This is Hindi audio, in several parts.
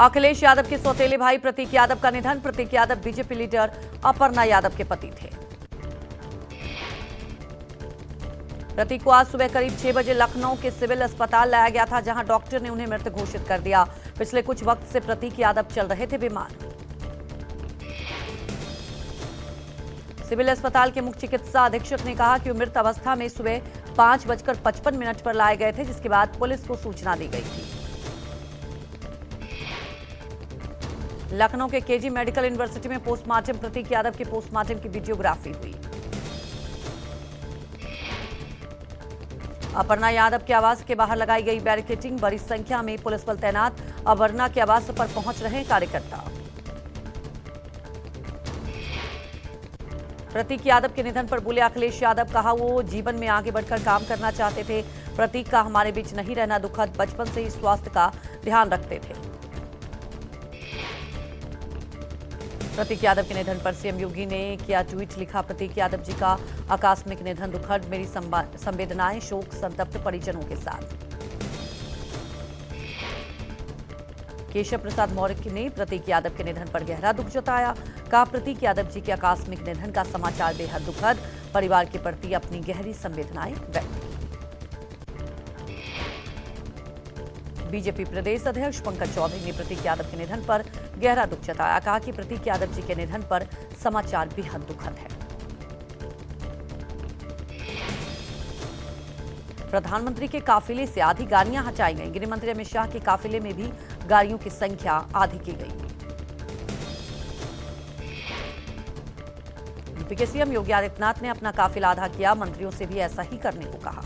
अखिलेश यादव के सौतेले भाई प्रतीक यादव का निधन। प्रतीक यादव बीजेपी लीडर अपर्णा यादव के पति थे। प्रतीक को आज सुबह करीब 6 बजे लखनऊ के सिविल अस्पताल लाया गया था, जहां डॉक्टर ने उन्हें मृत घोषित कर दिया। पिछले कुछ वक्त से प्रतीक यादव चल रहे थे बीमार। सिविल अस्पताल के मुख्य चिकित्सा अधीक्षक ने कहा कि वो मृत अवस्था में सुबह 5:55 पर लाए गए थे, जिसके बाद पुलिस को सूचना दी गई थी। लखनऊ के केजी मेडिकल यूनिवर्सिटी में पोस्टमार्टम प्रतीक यादव की पोस्टमार्टम की वीडियोग्राफी हुई। अपर्णा यादव के आवास के बाहर लगाई गई बैरिकेडिंग, बड़ी संख्या में पुलिस बल तैनात। अपर्णा के आवास पर पहुंच रहे कार्यकर्ता। प्रतीक यादव के निधन पर बोले अखिलेश यादव, कहा वो जीवन में आगे बढ़कर काम करना चाहते थे। प्रतीक का हमारे बीच नहीं रहना दुखद, बचपन से ही स्वास्थ्य का ध्यान रखते थे। प्रतीक यादव के निधन पर सीएम योगी ने किया ट्वीट, लिखा प्रतीक यादव जी का आकस्मिक निधन दुखद, मेरी संवेदनाएं शोक संतप्त परिजनों के साथ। केशव प्रसाद मौर्य ने प्रतीक यादव के निधन पर गहरा दुख जताया। कहा प्रतीक यादव जी के आकस्मिक निधन का समाचार बेहद दुखद, परिवार के प्रति अपनी गहरी संवेदनाएं व्यक्त की। बीजेपी प्रदेश अध्यक्ष पंकज चौधरी ने प्रतीक यादव के निधन पर गहरा दुख जताया। कहा कि प्रतीक यादव जी के निधन पर समाचार बेहद दुखद है। प्रधानमंत्री के काफिले से आधी गाड़ियां हटाई गई। गृह मंत्री अमित शाह के काफिले में भी गाड़ियों की संख्या आधी की गई। यूपी के सीएम योगी आदित्यनाथ ने अपना काफिला आधा किया, मंत्रियों से भी ऐसा ही करने को कहा।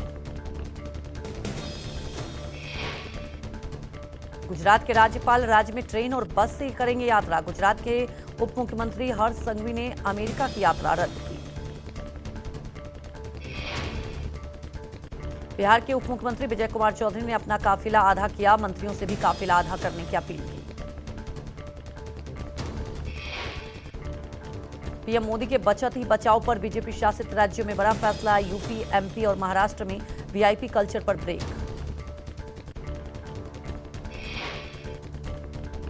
गुजरात के राज्यपाल राज्य में ट्रेन और बस से करेंगे यात्रा। गुजरात के उप मुख्यमंत्री हर्ष संघवी ने अमेरिका की यात्रा रद्द की। बिहार के उप मुख्यमंत्री विजय कुमार चौधरी ने अपना काफिला आधा किया, मंत्रियों से भी काफिला आधा करने की अपील की। पीएम मोदी के बचत ही बचाओ पर बीजेपी शासित राज्यों में बड़ा फैसला। यूपी, एमपी और महाराष्ट्र में वीआईपी कल्चर पर ब्रेक।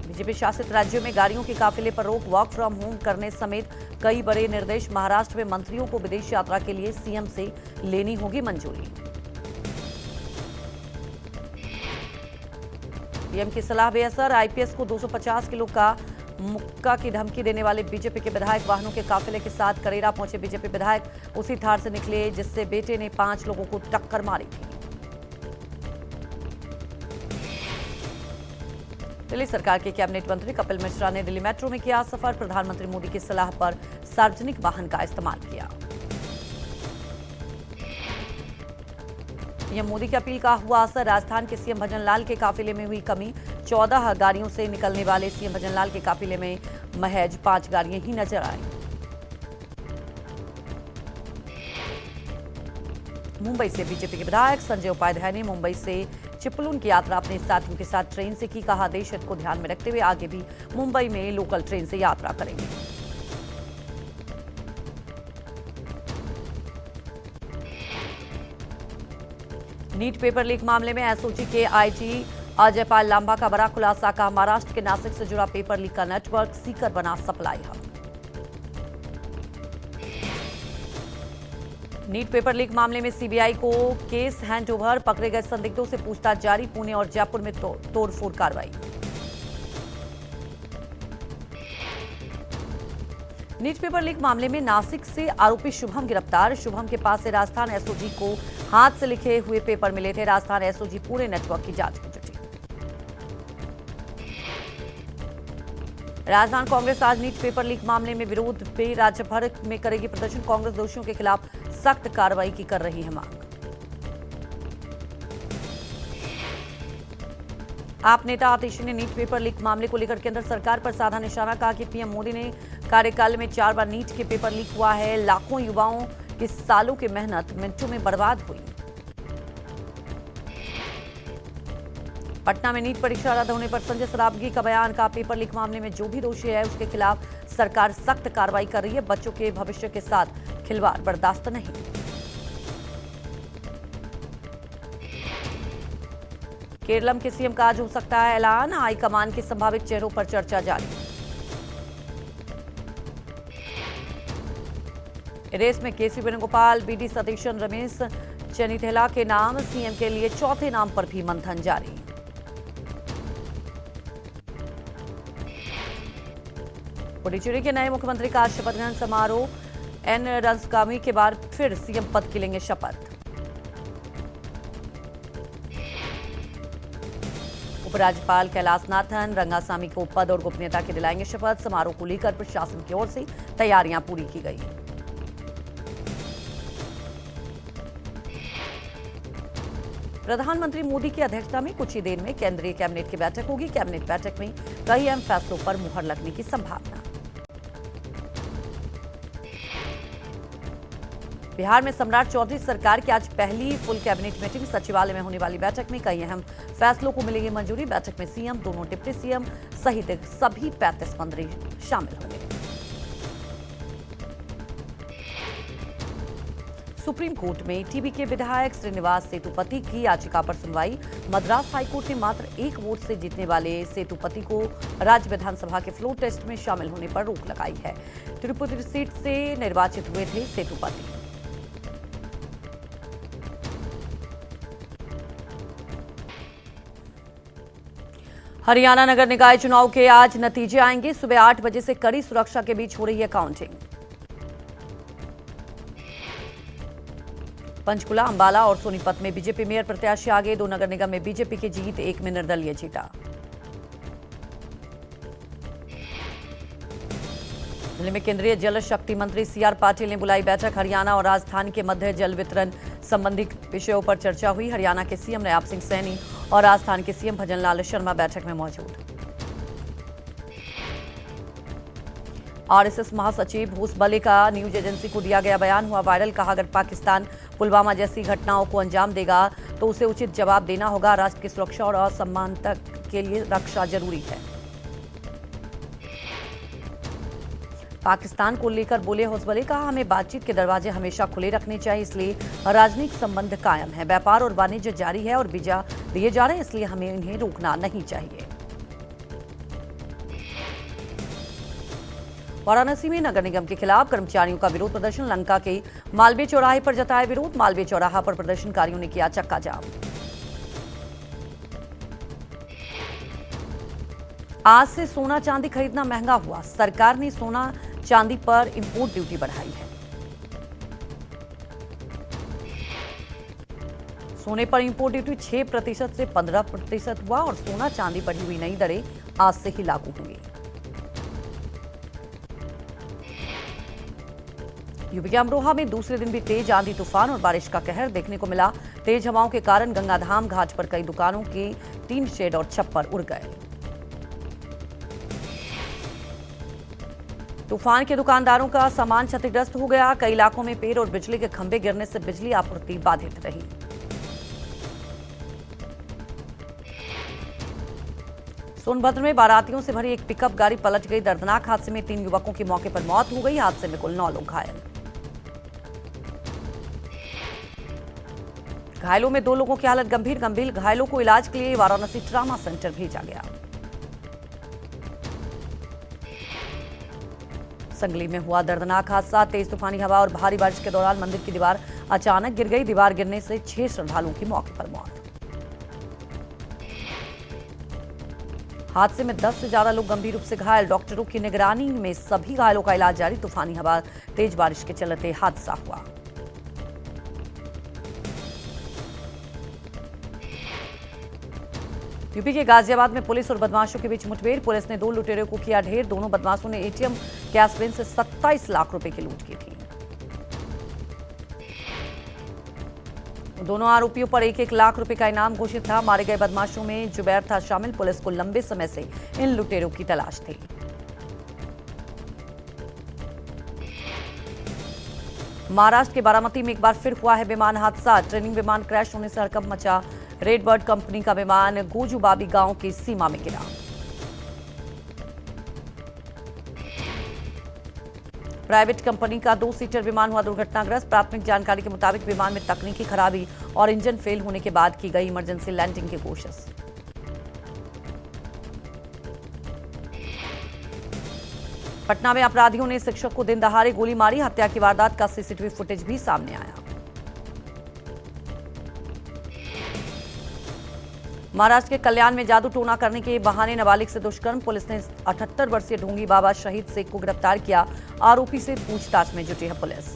बीजेपी शासित राज्यों में गाड़ियों के काफिले पर रोक, वर्क फ्रॉम होम करने समेत कई बड़े निर्देश। महाराष्ट्र में मंत्रियों को विदेश यात्रा के लिए सीएम से लेनी होगी मंजूरी। पीएम की सलाह बेअसर, आईपीएस को 250 किलो का मुक्का की धमकी देने वाले बीजेपी के विधायक वाहनों के काफिले के साथ करेरा पहुंचे बीजेपी विधायक उसी थार से निकले जिससे बेटे ने 5 लोगों को टक्कर मारी थी। दिल्ली सरकार के कैबिनेट मंत्री कपिल मिश्रा ने दिल्ली मेट्रो में किया सफर। प्रधानमंत्री मोदी की सलाह पर सार्वजनिक वाहन का इस्तेमाल किया। पीएम मोदी की अपील का हुआ असर, राजस्थान के सीएम भजनलाल के काफिले में हुई कमी। 14 गाड़ियों से निकलने वाले सीएम भजनलाल के काफिले में महज 5 गाड़ियां ही नजर आई। मुंबई से बीजेपी के विधायक संजय उपाध्याय ने मुंबई से चिपलून की यात्रा अपने साथियों के साथ ट्रेन से की। कहा देश हित को ध्यान में रखते हुए आगे भी मुंबई में लोकल ट्रेन से यात्रा करेंगे। नीट पेपर लीक मामले में एसओजी के आईजी अजय पाल लांबा का बड़ा खुलासा। कहा महाराष्ट्र के नासिक से जुड़ा पेपर लीक का नेटवर्क सीकर बना supply hub. NEET paper leak मामले में सीबीआई को केस हैंडओवर, पकड़े गए संदिग्धों से पूछताछ जारी। पुणे और जयपुर में तोड़फोड़ कार्रवाई। नीट पेपर लीक मामले में नासिक से आरोपी शुभम गिरफ्तार। शुभम के पास से राजस्थान एसओजी को हाथ से लिखे हुए पेपर मिले थे। राजस्थान एसओजी पूरे नेटवर्क की जांच में जुटी। राजस्थान कांग्रेस आज नीट पेपर लीक मामले में विरोध में राज्य भर में करेगी प्रदर्शन। कांग्रेस दोषियों के खिलाफ सख्त कार्रवाई की कर रही है मांग। आप नेता आतिशी ने नीट पेपर लीक मामले को लेकर केंद्र सरकार पर साधा निशाना। कहा कि पीएम मोदी ने कार्यकाल में 4 बार नीट के पेपर लीक हुआ है। लाखों युवाओं की सालों की मेहनत मिनटों में बर्बाद हुई। पटना में नीट परीक्षा रद्द होने पर संजय सरावगी का बयान। का पेपर लीक मामले में जो भी दोषी है उसके खिलाफ सरकार सख्त कार्रवाई कर रही है। बच्चों के भविष्य के साथ खिलवाड़ बर्दाश्त नहीं। केरलम के सीएम का आज हो सकता है ऐलान, हाईकमान के संभावित चेहरों पर चर्चा जारी। रेस में केसी वेणुगोपाल, बीडी सतीशन, रमेश चन्नीथेला के नाम, सीएम के लिए चौथे नाम पर भी मंथन जारी। पुडुचेरी के नए मुख्यमंत्री का शपथ ग्रहण समारोह, एन रंगस्वामी के बाद फिर सीएम पद की लेंगे शपथ। उपराज्यपाल कैलाशनाथन रंगासामी को पद और गोपनीयता की दिलाएंगे शपथ। समारोह को लेकर प्रशासन की ओर से तैयारियां पूरी की गई। प्रधानमंत्री मोदी की अध्यक्षता में कुछ ही देर में केंद्रीय कैबिनेट की बैठक होगी। कैबिनेट बैठक में कई अहम फैसलों पर मुहर लगने की संभावना। बिहार में सम्राट चौधरी सरकार की आज पहली फुल कैबिनेट मीटिंग, सचिवालय में होने वाली बैठक में कई अहम फैसलों को मिलेगी मंजूरी। बैठक में सीएम, दोनों डिप्टी सीएम सहित सभी 35 मंत्री शामिल होंगे। सुप्रीम कोर्ट में टीबी के विधायक श्रीनिवास सेतुपति की याचिका पर सुनवाई। मद्रास हाईकोर्ट ने मात्र एक वोट से जीतने वाले सेतुपति को राज्य विधानसभा के फ्लोर टेस्ट में शामिल होने पर रोक लगाई है। तिरुपति सीट से निर्वाचित हुए थे सेतुपति। हरियाणा नगर निकाय चुनाव के आज नतीजे आएंगे। सुबह 8 बजे से कड़ी सुरक्षा के बीच हो रही है काउंटिंग। पंचकुला, अंबाला और सोनीपत में बीजेपी मेयर प्रत्याशी आगे। 2 नगर निगम में बीजेपी की जीत, 1 में निर्दलीय जीता। जिले में केंद्रीय जल शक्ति मंत्री सीआर पाटिल ने बुलाई बैठक। हरियाणा और राजस्थान के मध्य जल वितरण संबंधी विषयों पर चर्चा हुई। हरियाणा के सीएम नयाब सिंह सैनी और राजस्थान के सीएम भजनलाल शर्मा बैठक में मौजूद। आरएसएस महासचिव भूसबले का न्यूज एजेंसी को दिया गया बयान हुआ वायरल। कहा, अगर पाकिस्तान पुलवामा जैसी घटनाओं को अंजाम देगा तो उसे उचित जवाब देना होगा। राष्ट्र की सुरक्षा और सम्मान के लिए रक्षा जरूरी है। पाकिस्तान को लेकर बोले भूसबले, कहा, हमें बातचीत के दरवाजे हमेशा खुले रखने चाहिए, इसलिए राजनीतिक संबंध कायम है। व्यापार और वाणिज्य जारी है और वीजा दिए जा रहे हैं, इसलिए हमें इन्हें रोकना नहीं चाहिए। वाराणसी में नगर निगम के खिलाफ कर्मचारियों का विरोध प्रदर्शन। लंका के मालवीय चौराहे पर जताया विरोध। मालवीय चौराहा पर प्रदर्शनकारियों ने किया चक्का जाम। आज से सोना चांदी खरीदना महंगा हुआ। सरकार ने सोना चांदी पर इंपोर्ट ड्यूटी बढ़ाई है। सोने पर इंपोर्ट ड्यूटी 6% से 15% हुआ और सोना चांदी बढ़ी हुई नई दरें आज से ही लागू होंगी। यूपी के अमरोहा में दूसरे दिन भी तेज आंधी तूफान और बारिश का कहर देखने को मिला। तेज हवाओं के कारण गंगाधाम घाट पर कई दुकानों के टीन शेड और छप्पर उड़ गए। तूफान के दुकानदारों का सामान क्षतिग्रस्त हो गया। कई इलाकों में पेड़ और बिजली के खंभे गिरने से बिजली आपूर्ति बाधित रही। सोनभद्र में बारातियों से भरी एक पिकअप गाड़ी पलट गई। दर्दनाक हादसे में 3 युवकों की मौके पर मौत हो गई। हादसे में कुल 9 लोग घायल। घायलों में 2 लोगों की हालत गंभीर। घायलों को इलाज के लिए वाराणसी ट्रामा सेंटर भेजा गया। संगली में हुआ दर्दनाक हादसा। तेज तूफानी हवा और भारी बारिश के दौरान मंदिर की दीवार अचानक गिर गई। दीवार गिरने से 6 श्रद्धालुओं की मौके पर मौत। हादसे में 10 से ज्यादा लोग गंभीर रूप से घायल। डॉक्टरों की निगरानी में सभी घायलों का इलाज जारी। तूफानी हवा, तेज बारिश के चलते हादसा हुआ। यूपी के गाजियाबाद में पुलिस और बदमाशों के बीच मुठभेड़। पुलिस ने 2 लुटेरों को किया ढेर। दोनों बदमाशों ने एटीएम कैश वैन से 27 लाख रुपए की लूट की थी। दोनों आरोपियों पर 1-1 लाख रुपए का इनाम घोषित था। मारे गए बदमाशों में जुबैर था शामिल। पुलिस को लंबे समय से इन लुटेरों की तलाश थी। महाराष्ट्र के बारामती में एक बार फिर हुआ है विमान हादसा। ट्रेनिंग विमान क्रैश होने से हड़कंप मचा। रेडबर्ड कंपनी का विमान गोजुबाबी गांव की सीमा में गिरा। प्राइवेट कंपनी का 2 सीटर विमान हुआ दुर्घटनाग्रस्त। प्राथमिक जानकारी के मुताबिक विमान में तकनीकी खराबी और इंजन फेल होने के बाद की गई इमरजेंसी लैंडिंग की कोशिश। पटना में अपराधियों ने शिक्षक को दिन दहाड़े गोली मारी। हत्या की वारदात का सीसीटीवी फुटेज भी सामने आया। महाराष्ट्र के कल्याण में जादू टोना करने के बहाने नाबालिग से दुष्कर्म। पुलिस ने 78 वर्षीय ढोंगी बाबा शहीद शेख को गिरफ्तार किया। आरोपी से पूछताछ में जुटी है पुलिस।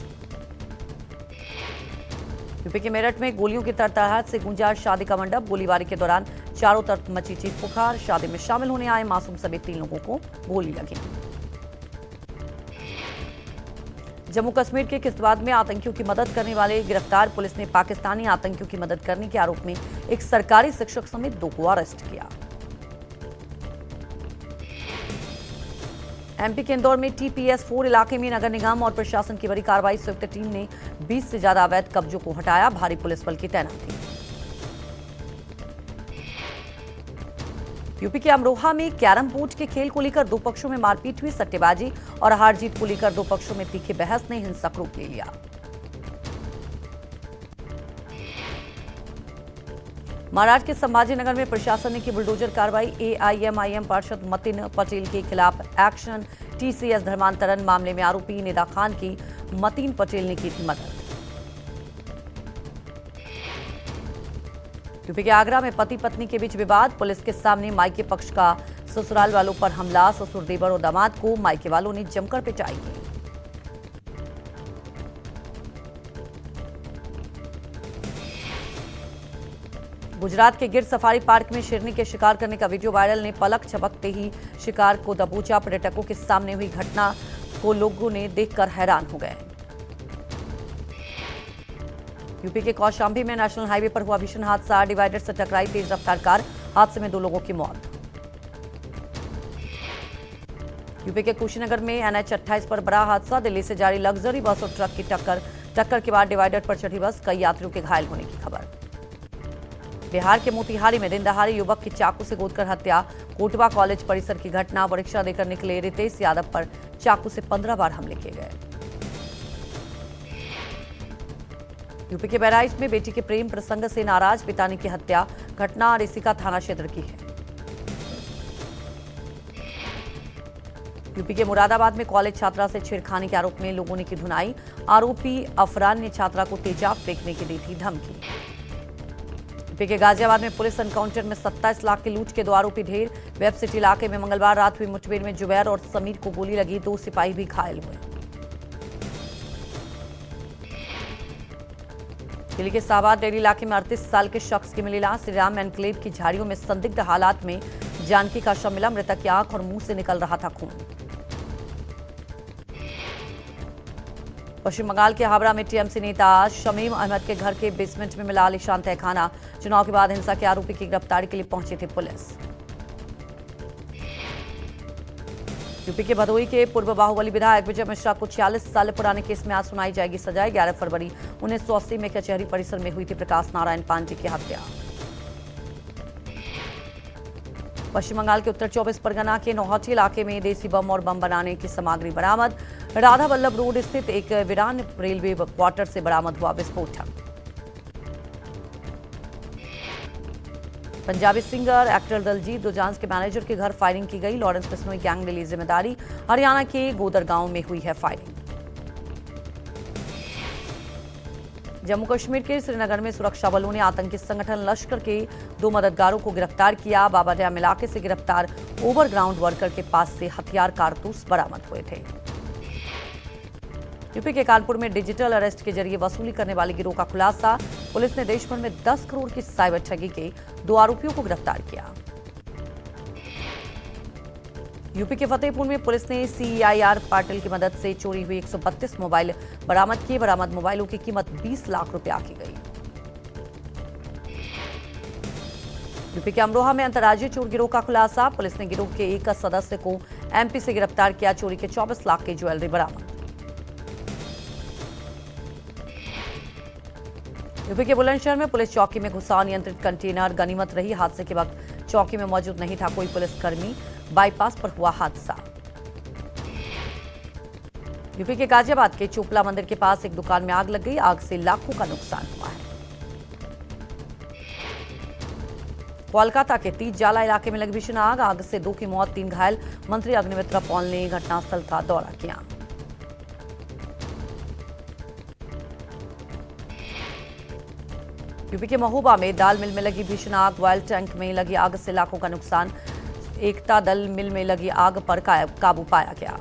यूपी के मेरठ में गोलियों की तड़तड़ाहट से गूंजा शादी का मंडप। गोलीबारी के दौरान चारों तरफ मची चीख पुकार। शादी में शामिल होने आए मासूम समेत 3 लोगों को गोली लगी। जम्मू कश्मीर के किश्तवाड़ में आतंकियों की मदद करने वाले गिरफ्तार। पुलिस ने पाकिस्तानी आतंकियों की मदद करने के आरोप में एक सरकारी शिक्षक समेत 2 को अरेस्ट किया। एमपी के इंदौर में TPS-4 इलाके में नगर निगम और प्रशासन की बड़ी कार्रवाई। संयुक्त टीम ने 20 से ज्यादा अवैध कब्जों को हटाया। भारी पुलिस बल की तैनाती। यूपी के अमरोहा में कैरम बोर्ड के खेल को लेकर 2 पक्षों में मारपीट हुई। सट्टेबाजी और हार जीत को लेकर 2 पक्षों में तीखी बहस ने हिंसक रूप ले लिया। महाराष्ट्र के संभाजीनगर में प्रशासन ने की बुलडोजर कार्रवाई। AIMIM पार्षद मतिन पटेल के खिलाफ एक्शन। TCS धर्मांतरण मामले में आरोपी निदा खान की मतिन पटेल ने की थी मदद। यूपी के आगरा में पति पत्नी के बीच विवाद। पुलिस के सामने मायके पक्ष का ससुराल वालों पर हमला। ससुर देवर और दामाद को मायके वालों ने जमकर पिटाई की। गुजरात के गिर सफारी पार्क में शेरनी के शिकार करने का वीडियो वायरल ने पलक झपकते ही शिकार को दबोचा। पर्यटकों के सामने हुई घटना को लोगों ने देखकर हैरान हो गए। यूपी के कौशाम्बी में नेशनल हाईवे पर हुआ भीषण हादसा। डिवाइडर से टकराई तेज रफ्तार कार। हादसे में 2 लोगों की मौत। यूपी के कुशीनगर में NH-28 पर बड़ा हादसा। दिल्ली से जारी लग्जरी बस और ट्रक की टक्कर के बाद डिवाइडर पर चढ़ी बस। कई यात्रियों के घायल होने की खबर। बिहार के मोतिहारी में दिन दहाड़े युवक की चाकू से गोदकर हत्या। कोटवा कॉलेज परिसर की घटना। परीक्षा देकर निकले रितेश यादव पर चाकू से 15 बार हमले किए गए। यूपी के बहराइच में बेटी के प्रेम प्रसंग से नाराज पिता ने की हत्या। घटना रिसिका थाना क्षेत्र की है। यूपी के मुरादाबाद में कॉलेज छात्रा से छेड़खानी के आरोप में लोगों ने की धुनाई। आरोपी अफरान ने छात्रा को तेजाब फेंकने की दी थी धमकी। यूपी के गाजियाबाद में पुलिस एनकाउंटर में 27 लाख की लूट के 2 आरोपी ढेर। वेब सिटी इलाके में मंगलवार रात हुई मुठभेड़ में जुबैर और समीर को गोली लगी। 2 सिपाही भी घायल हुए। दिल्ली के शाहबाद डेरी इलाके में 38 साल के शख्स की मिली लाश। श्रीराम एनक्लेव की झाड़ियों में संदिग्ध हालात में जानकी का शव मिला। मृतक की आंख और मुंह से निकल रहा था खून। पश्चिम बंगाल के हावड़ा में TMC नेता शमीम अहमद के घर के बेसमेंट में मिला आलीशान तहखाना। चुनाव के बाद हिंसा के आरोपी की गिरफ्तारी के लिए पहुंची थी पुलिस। यूपी के भदोही के पूर्व बाहुबली विधायक विजय मिश्रा को 46 साल पुराने केस में आज सुनाई जाएगी सजा। 11 फरवरी 1980 में कचहरी परिसर में हुई थी प्रकाश नारायण पांडे की हत्या। पश्चिम बंगाल के उत्तर 24 परगना के नौहटी इलाके में देसी बम और बम बनाने की सामग्री बरामद। राधा वल्लभ रोड स्थित एक वीरान रेलवे क्वार्टर से बरामद हुआ विस्फोटक। पंजाबी सिंगर एक्टर दलजीत दोसांझ के मैनेजर के घर फायरिंग की गई। लॉरेंस बिश्नोई गैंग ने ली जिम्मेदारी। हरियाणा के गोदर गांव में हुई है फायरिंग। जम्मू कश्मीर के श्रीनगर में सुरक्षा बलों ने आतंकी संगठन लश्कर के 2 मददगारों को गिरफ्तार किया। बाबा डैम इलाके से गिरफ्तार ओवरग्राउंड वर्कर के पास से हथियार कारतूस बरामद हुए थे। यूपी के कानपुर में डिजिटल अरेस्ट के जरिए वसूली करने वाले गिरोह का खुलासा। पुलिस ने देश भर में 10 करोड़ की साइबर ठगी के 2 आरोपियों को गिरफ्तार किया। यूपी के फतेहपुर में पुलिस ने CEIR पाटिल की मदद से चोरी हुई 132 मोबाइल बरामद किए। बरामद मोबाइलों की कीमत 20 लाख रुपए आकी गई। यूपी के अमरोहा में अंतर्राज्यीय चोर गिरोह का खुलासा। पुलिस ने गिरोह के एक सदस्य को MP से गिरफ्तार किया। चोरी के 24 लाख की ज्वेलरी बरामद। यूपी के बुलंदशहर में पुलिस चौकी में घुसा अनियंत्रित कंटेनर गनीमत रही। हादसे के वक्त चौकी में मौजूद नहीं था कोई पुलिसकर्मी। बाईपास पर हुआ हादसा। यूपी के गाजियाबाद के चोपला मंदिर के पास एक दुकान में आग लग गई। आग से लाखों का नुकसान हुआ है। कोलकाता के तीज जाला इलाके में लगी भीषण आग। आग से 2 की मौत, 3 घायल। मंत्री अग्निमित्रा पॉल ने घटनास्थल का दौरा किया। यूपी के महोबा में दाल मिल में लगी भीषण आग। ऑयल टैंक में लगी आग से लाखों का नुकसान। एकता दल मिल में लगी आग पर काबू पाया गया।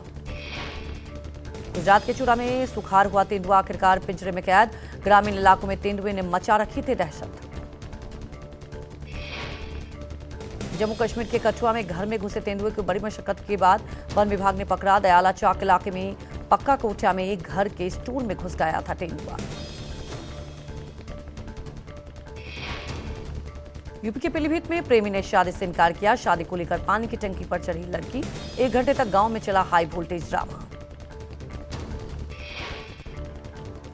गुजरात के चूरा में सुखार हुआ तेंदुआ आखिरकार पिंजरे में कैद। ग्रामीण इलाकों में तेंदुए ने मचा रखी थी दहशत। जम्मू कश्मीर के कठुआ में घर में घुसे तेंदुए को बड़ी मशक्कत के बाद वन विभाग ने पकड़ा। दयाला चौक इलाके में पक्का कोठा में एक घर के स्टोर में घुस गया था तेंदुआ। यूपी के पीलीभीत में प्रेमी ने शादी से इनकार किया। शादी को लेकर पानी की टंकी पर चढ़ी लड़की। 1 घंटे तक गांव में चला हाई वोल्टेज ड्रामा।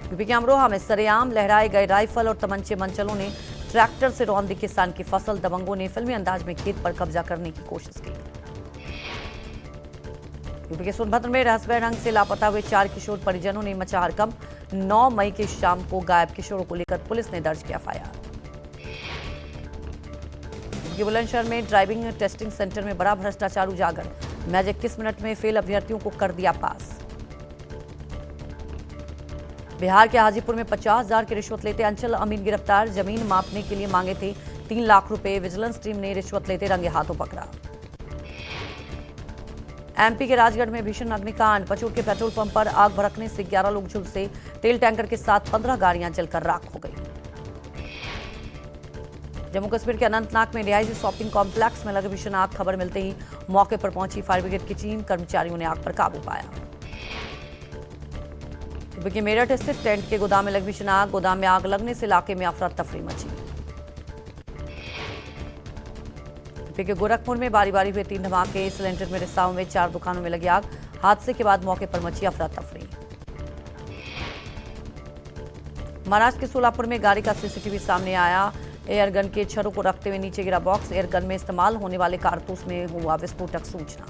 यूपी के अमरोहा में सरेआम लहराए गए राइफल और तमंचे मंचलों ने ट्रैक्टर से रौंदी किसान की फसल। दबंगों ने फिल्मी अंदाज में खेत पर कब्जा करने की कोशिश की। यूपी के सोनभद्र में रहस्यमय ढंग से लापता हुए 4 किशोर परिजनों ने मचा हड़कंप। 9 मई की शाम को गायब किशोरों को लेकर पुलिस ने दर्ज किया एफआईआर। बुलंदशहर में ड्राइविंग टेस्टिंग सेंटर में बड़ा भ्रष्टाचार उजागर। मैच 21 मिनट में फेल अभ्यर्थियों को कर दिया पास। बिहार के हाजीपुर में 50,000 की रिश्वत लेते अंचल अमीन गिरफ्तार। जमीन मापने के लिए मांगे थे 3 लाख रुपए। विजिलेंस टीम ने रिश्वत लेते रंगे हाथों पकड़ा। एमपी के राजगढ़ में भीषण अग्निकांड। पचूर के पेट्रोल पंप पर आग भड़कने से 11 लोग झुलसे। तेल टैंकर के साथ 15 गाड़ियां जलकर राख हो गई। जम्मू कश्मीर के अनंतनाग में रिहायशी शॉपिंग कॉम्प्लेक्स में लगी भीषण आग। खबर मिलते ही मौके पर पहुंची फायर ब्रिगेड की टीम। कर्मचारियों ने आग पर काबू पाया। यूपी के मेरठ स्थित टेंट के गोदाम में लगी भीषण आग। गोदाम में आग लगने से इलाके में अफरा तफरी मची। यूपी के गोरखपुर में बारी बारी हुए 3 धमाके। सिलेंडर में रिसाव में 4 दुकानों में लगी आग। हादसे के बाद मौके पर मची अफरा तफरी। महाराष्ट्र के सोलापुर में गाड़ी का सीसीटीवी सामने आया। एयरगन के छर्रों को रखते हुए नीचे गिरा बॉक्स। एयरगन में इस्तेमाल होने वाले कारतूस में हुआ विस्फोटक सूचना।